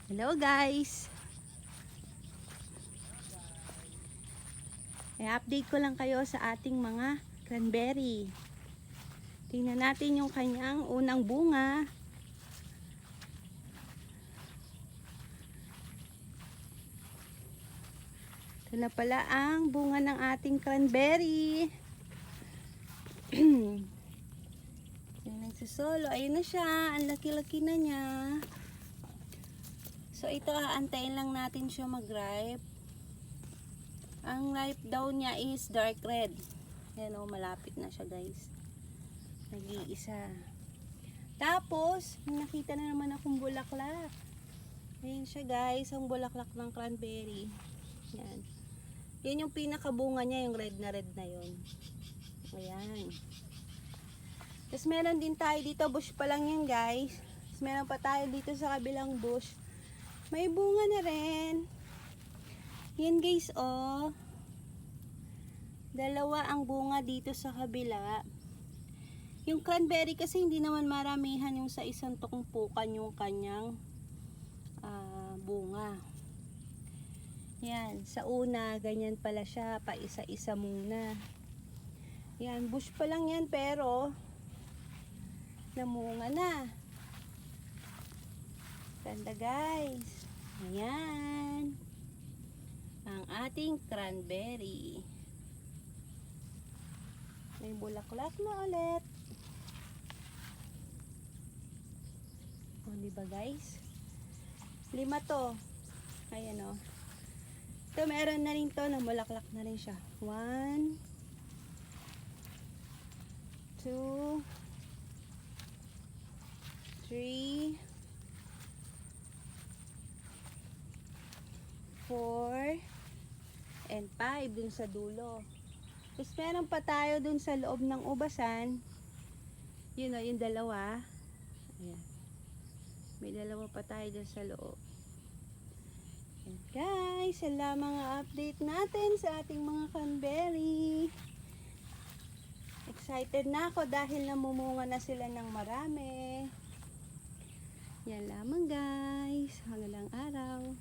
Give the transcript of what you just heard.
Hello guys! I-update ko lang kayo sa ating mga cranberry. Tingnan natin yung kanyang unang bunga. Ito na pala ang bunga ng ating cranberry. Yung nagsusolo. Ayun na siya. Ang laki-laki na niya. So ito, aantayin lang natin siya mag-ripe. Ang ripe daw niya is dark red. Ayan o, malapit na siya guys. Nag-iisa. Tapos, nakita na naman akong bulaklak. Ayan siya guys, ang bulaklak ng cranberry. Ayan. Yan yung pinakabunga niya, yung red na yun. Ayan. Tapos meron din tayo dito, bush pa lang yan guys. Tapos meron pa tayo dito sa kabilang bush. May bunga na rin. Yan guys, oh. Dalawa ang bunga dito sa kabila. Yung cranberry kasi hindi naman maramihan yung sa isang tukpukan yung kanyang bunga. Yan, sa una, ganyan pala siya, pa isa-isa muna. Yan, bush pa lang yan pero namunga na. Ganda guys. Ayan. Ang ating cranberry. May bulaklak na ulit. O, diba guys? 5 to. Ayan o. Ito, meron na rin to. Namulaklak na rin siya. 1, 2, 3, 4, and 5 dun sa dulo. Tapos meron pa tayo dun sa loob ng ubasan. Yun o, yung dalawa. Ayan. May dalawa pa tayo dun sa loob. And guys, yan lang mga update natin sa ating mga cranberry. Excited na ako dahil namumunga na sila ng marami. Yan lamang guys. Hanggang araw.